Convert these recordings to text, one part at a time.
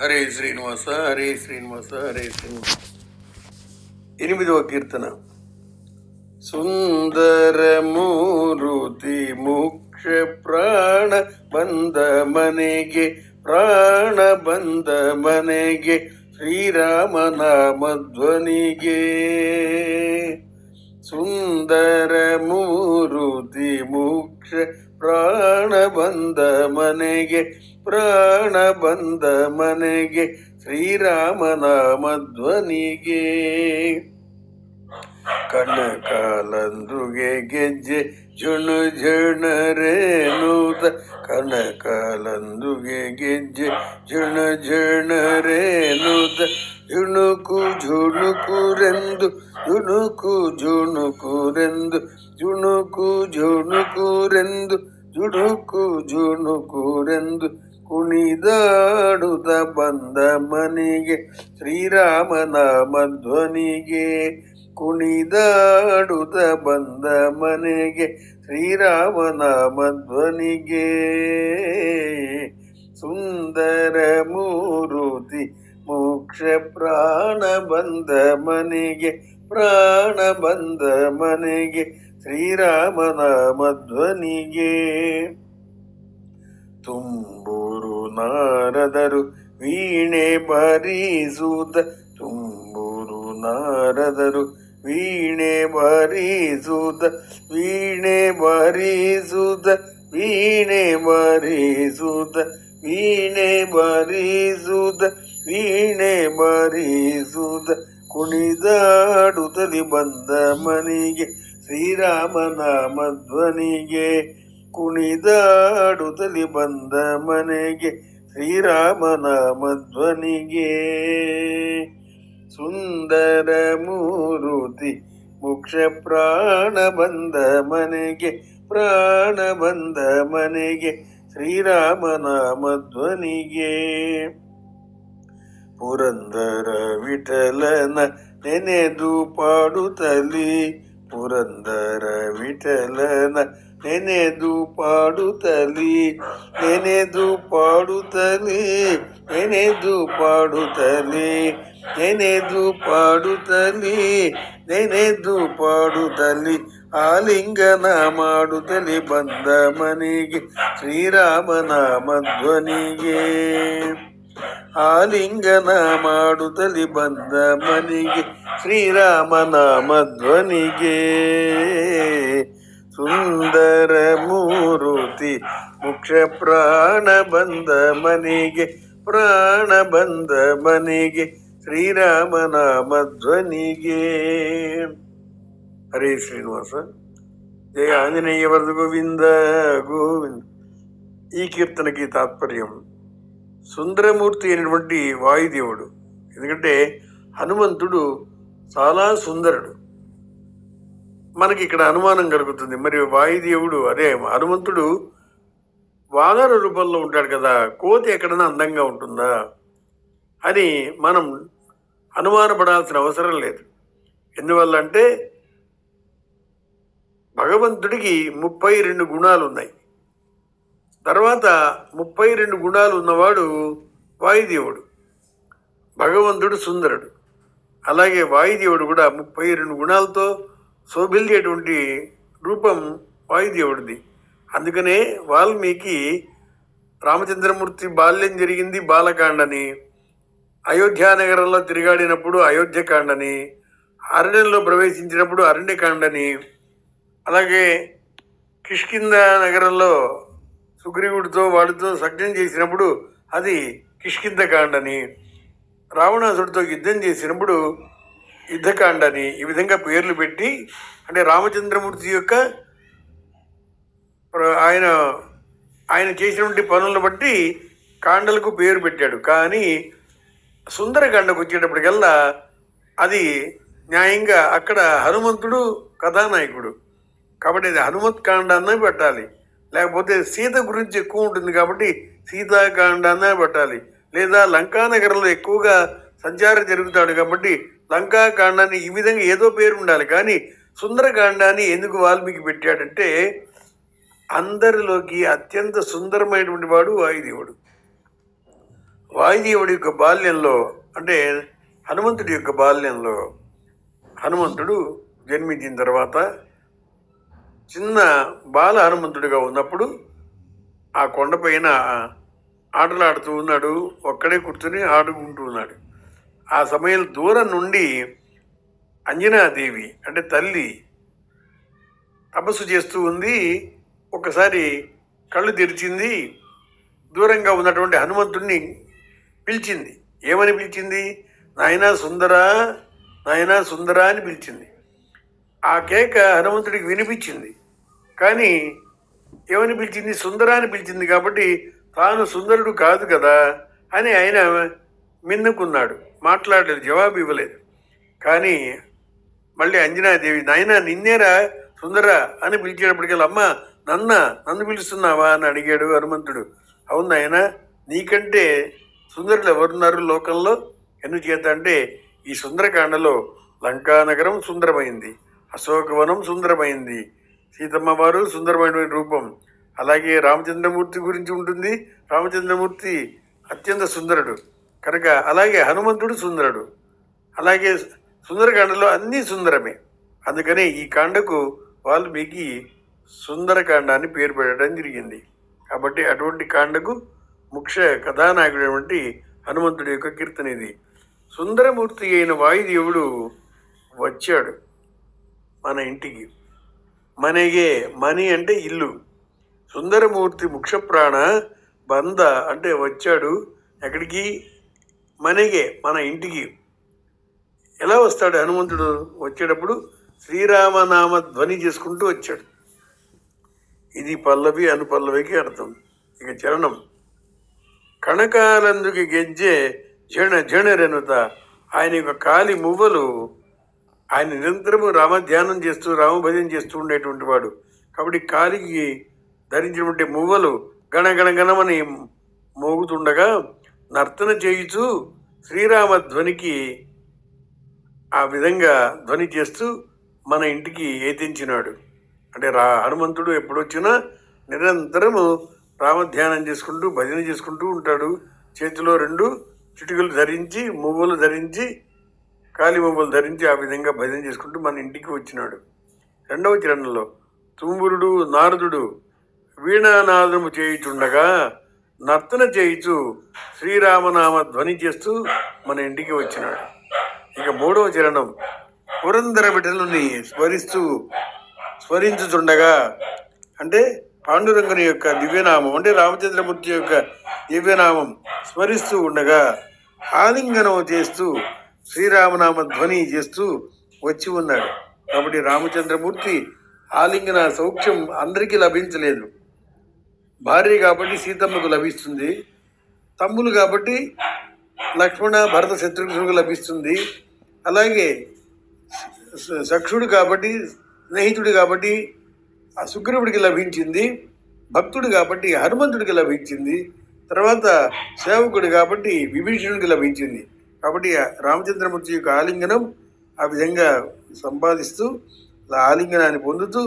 హరే శ్రీనివాస హరే శ్రీనివాస హరే శ్రీనివాస. 8వ కీర్తన. ಸುಂದರಮೂರುತಿ ಮೋಕ್ಷ ಪ್ರಾಣ ಬಂದ ಮನೆಗೆ, ಪ್ರಾಣ ಬಂದ ಮನೆಗೆ, ಶ್ರೀರಾಮನಾಮಧ್ವನಿಗೆ. ಸುಂದರಮೂರುತಿ ಮೋಕ್ಷ ಪ್ರಾಣ ಬಂದ ಮನೆಗೆ, ಪ್ರಾಣ ಬಂದ ಮನೆಗೆ, ಶ್ರೀರಾಮನಾಮಧ್ವನಿಗೆ. ಕನಕಾಲಂದುಗೆ ಗೆಜ್ಜೆ ಜುಣು ಜುಣರೇನುತ, ಕನಕಾಲಂದುಗೆ ಗೆಜ್ಜೆ ಜುಣು ಜುಣರೇನುತ, ಜುಣುಕು ಜುಣುಕುರೆಂದು, ಜುಣುಕು ಜುಣುಕುರೆಂದು, ಜುಣುಕು ಜುಣುಕುರೆಂದು, ಜುಣುಕು ಜುಣುಕುರೆಂದು, ಕುಣಿದಾಡುತ್ತ ಬಂದ ಮನೆಗೆ, ಶ್ರೀರಾಮನಾಮಧ್ವನಿಗೆ. ಕುಣಿದಾಡುತ್ತ ಬಂದ ಮನೆಗೆ, ಶ್ರೀರಾಮನಾಮಧ್ವನಿಗೆ. ಸುಂದರ ಮೂರುತಿ ಮೋಕ್ಷ ಪ್ರಾಣ ಬಂದ ಮನೆಗೆ, ಪ್ರಾಣ ಬಂದ ಮನೆಗೆ, ಶ್ರೀರಾಮನಾಮಧ್ವನಿಗೆ. ತುಂಬೂರು ನಾರದರು ವೀಣೆ ಬಾರಿಸುತ್ತ, ತುಂಬೂರು ನಾರದರು ವೀಣೆ ಬಾರಿಸುತ್ತ, ವೀಣೆ ಬಾರಿಸುತ್ತ, ವೀಣೆ ಬಾರಿಸುತ್ತ, ವೀಣೆ ಬಾರಿಸುತ್ತ, ವೀಣೆ ಬಾರಿಸುತ್ತ, ಕುಣಿದಾಡುತ್ತಲಿ ಬಂದ ಮನೆಗೆ, ಶ್ರೀರಾಮನಾಮಧ್ವನಿಗೆ. ಕುಣಿದಾಡುತ್ತಲಿ ಬಂದ ಮನೆಗೆ, ಶ್ರೀರಾಮನಾಮಧ್ವನಿಗೆ. ಸುಂದರ ಮೂರುತಿ ಮೋಕ್ಷ ಪ್ರಾಣ ಬಂದ ಮನೆಗೆ, ಪ್ರಾಣ ಬಂದ ಮನೆಗೆ, ಶ್ರೀರಾಮನಾಮಧ್ವನಿಗೆ. ಪುರಂದರ ವಿಠಲನ ನೆನೆದು ಪಾಡುತ್ತಲಿ, ಪುರಂದರ ವಿಠಲನ ನೆನೆದು ಪಾಡುತ್ತಲಿ, ನೆನೆದು ಪಾಡುತ್ತಲಿ, ನೆನೆದು ಪಾಡುತ್ತಲಿ, ನೆನೆದು ಪಾಡುತ್ತಲಿ, ನೆನೆದು ಪಾಡುತ್ತಲಿ, ಆಲಿಂಗನ ಮಾಡುತ್ತಲಿ ಬಂದ ಮನೆಗೆ, ಶ್ರೀರಾಮನಾಮಧ್ವನಿಗೆ. ಆಲಿಂಗನ ಮಾಡುತ್ತಲಿ ಬಂದ ಮನೆಗೆ, ಶ್ರೀರಾಮನಾಮಧ್ವನಿಗೆ. ಸುಂದರ ಮೂರುತಿ ಮೋಕ್ಷ ಪ್ರಾಣ ಬಂದ ಮನೆಗೆ, ಪ್ರಾಣ ಬಂದ ಮನೆಗೆ, ಶ್ರೀರಾಮನಾಮಧ್ವನಿಗೆ. ಹರೇ ಶ್ರೀನಿವಾಸ. ಜಯ ಆಂಜನೇಯ ವರದ ಗೋವಿಂದ ಗೋವಿಂದ. ఈ కీర్తనకి తాత్పర్యం, సుందరమూర్తి అయినటువంటి వాయుదేవుడు. ఎందుకంటే హనుమంతుడు చాలా సుందరుడు. మనకి ఇక్కడ అనుమానం కలుగుతుంది, మరి వాయుదేవుడు అదే హనుమంతుడు వానర రూపంలో ఉంటాడు కదా, కోతి ఎక్కడైనా అందంగా ఉంటుందా అని మనం అనుమానపడాల్సిన అవసరం లేదు. ఎందువల్ల అంటే భగవంతుడికి 32 గుణాలు ఉన్నాయి. తర్వాత 32 గుణాలు ఉన్నవాడు వాయుదేవుడు. భగవంతుడు సుందరుడు. అలాగే వాయుదేవుడు కూడా 32 గుణాలతో శోభిల్లేటువంటి రూపం వాయుదేవుడిది. అందుకనే వాల్మీకి రామచంద్రమూర్తి బాల్యం జరిగింది బాలకాండని, అయోధ్యానగరంలో తిరిగాడినప్పుడు అయోధ్యకాండని, అరణ్యంలో ప్రవేశించినప్పుడు అరణ్యకాండని, అలాగే కిష్కింద నగరంలో సుగ్రీవుడితో వాడితో సఖ్యం చేసినప్పుడు అది కిష్కిందకాండని, రావణాసుడితో యుద్ధం చేసినప్పుడు యుద్ధకాండని, ఈ విధంగా పేర్లు పెట్టి, అంటే రామచంద్రమూర్తి యొక్క ఆయన చేసినటువంటి పనులను బట్టి కాండలకు పేరు పెట్టాడు. కానీ సుందరకాండకు వచ్చేటప్పటికల్లా అది న్యాయంగా అక్కడ హనుమంతుడు కథానాయకుడు కాబట్టి అది హనుమత్ కాండ అన్న పెట్టాలి. లేకపోతే సీత గురించి ఎక్కువ ఉంటుంది కాబట్టి సీతాకాండ అన్న పెట్టాలి. లేదా లంకానగరంలో ఎక్కువగా సంచారం జరుగుతాడు కాబట్టి లంకాకాండాన్ని, ఈ విధంగా ఏదో పేరు ఉండాలి. కానీ సుందరకాండాన్ని ఎందుకు వాల్మీకి పెట్టాడంటే అందరిలోకి అత్యంత సుందరమైనటువంటి వాడు వాయుదేవుడు. వాయుదేవుడి యొక్క బాల్యంలో, అంటే హనుమంతుడి యొక్క బాల్యంలో, హనుమంతుడు జన్మించిన తర్వాత చిన్న బాల హనుమంతుడిగా ఉన్నప్పుడు ఆ కొండపైన ఆటలాడుతూ ఉన్నాడు. ఒక్కడే కూర్చొని ఆడుకుంటూ ఉన్నాడు. ఆ సమయం దూరం నుండి అంజనాదేవి అంటే తల్లి తపస్సు చేస్తూ ఉంది. ఒకసారి కళ్ళు తెరిచింది. దూరంగా ఉన్నటువంటి హనుమంతుడిని పిలిచింది. ఏమని పిలిచింది? నాయనా సుందరా, నాయనా సుందరా అని పిలిచింది. ఆ కేక హనుమంతుడికి వినిపించింది. కానీ ఏమని పిలిచింది? సుందరా అని పిలిచింది కాబట్టి తాను సుందరుడు కాదు కదా అని ఆయన మిన్నుకున్నాడు. మాట్లాడలేదు, జవాబు ఇవ్వలేదు. కానీ మళ్ళీ అంజనాదేవి నాయన నిన్నేరా సుందరా అని పిలిచేటప్పటికల్లా అమ్మ నన్ను పిలుస్తున్నావా అని అడిగాడు హనుమంతుడు. అవును నాయన, నీకంటే సుందరులు ఎవరున్నారు లోకంలో? ఎందుచేత అంటే ఈ సుందరకాండలో లంకానగరం సుందరమైంది, అశోకవనం సుందరమైంది, సీతమ్మ వారు సుందరమైన రూపం, అలాగే రామచంద్రమూర్తి గురించి ఉంటుంది. రామచంద్రమూర్తి అత్యంత సుందరుడు కనుక, అలాగే హనుమంతుడు సుందరుడు, అలాగే సుందరకాండలో అన్నీ సుందరమే. అందుకనే ఈ కాండకు వాల్మీకి సుందరకాండ అని పేరు పెట్టడం జరిగింది. కాబట్టి అటువంటి కాండకు ముఖ్య కథానాయకుడైనటువంటి హనుమంతుడి యొక్క కీర్తన ఇది. సుందరమూర్తి అయిన వాయుదేవుడు వచ్చాడు మన ఇంటికి. మనగే, మని అంటే ఇల్లు. సుందరమూర్తి ముఖ్యప్రాణ బంద అంటే వచ్చాడు ఎక్కడికి? మనగే, మన ఇంటికి. ఎలా వస్తాడు హనుమంతుడు? వచ్చేటప్పుడు శ్రీరామనామ ధ్వని చేసుకుంటూ వచ్చాడు. ఇది పల్లవి, అనుపల్లవికి అర్థం. ఇక చరణం. కణకాలందుకి గెజ్జే జణరెనుత. ఆయన యొక్క కాలి మువ్వలు, ఆయన నిరంతరము రామధ్యానం చేస్తూ రామభజన చేస్తూ ఉండేటువంటి వాడు కాబట్టి కాలికి ధరించినటువంటి మువ్వలు గణగణగణమని మోగుతుండగా నర్తన చేయుచు శ్రీరామ ధ్వనికి ఆ విధంగా ధ్వని చేస్తూ మన ఇంటికి ఏతించినాడు. అంటే హనుమంతుడు ఎప్పుడొచ్చినా నిరంతరము రామధ్యానం చేసుకుంటూ భజన చేసుకుంటూ ఉంటాడు. చేతిలో 2 చిటికలు ధరించి, మువ్వలు ధరించి, కాలి మువ్వలు ధరించి ఆ విధంగా భజన చేసుకుంటూ మన ఇంటికి వచ్చినాడు. 2వ చరణంలో తుంబురుడు నారదుడు వీణానాదము చేయుచుండగా నర్తన చేయుచు శ్రీరామనామ ధ్వని చేస్తూ మన ఇంటికి వచ్చినాడు. ఇక 3వ చరణం పురందర విఠలుని స్మరించుచుండగా, అంటే పాండురంగుని యొక్క దివ్యనామం, అంటే రామచంద్రమూర్తి యొక్క దివ్యనామం స్మరిస్తూ ఉండగా ఆలింగనం చేస్తూ శ్రీరామనామ ధ్వని చేస్తూ వచ్చి ఉన్నాడు. కాబట్టి రామచంద్రమూర్తి ఆలింగన సౌఖ్యం అందరికీ లభించలేదు. భార్య కాబట్టి సీతమ్మకు లభిస్తుంది, తమ్ములు కాబట్టి లక్ష్మణ భరత శత్రుఘ్నులకు లభిస్తుంది, అలాగే సక్షుడు కాబట్టి, స్నేహితుడు కాబట్టి సుగ్రీవుడికి లభించింది, భక్తుడు కాబట్టి హనుమంతుడికి లభించింది, తర్వాత సేవకుడు కాబట్టి విభీషణుడికి లభించింది. కాబట్టి రామచంద్రమూర్తి యొక్క ఆలింగనం ఆ విధంగా సంపాదిస్తూ, ఆలింగనాన్ని పొందుతూ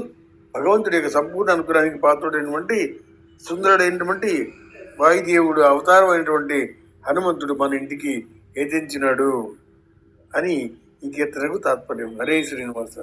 భగవంతుడి యొక్క సంపూర్ణ అనుగ్రహానికి పాత్రుడైనటువంటి సుందరుడైనటువంటి వాయుదేవుడు అవతారం అయినటువంటి హనుమంతుడు మన ఇంటికి ఏతించినాడు అని ఈ కీర్తనకు తాత్పర్యం. హరే శ్రీనివాస.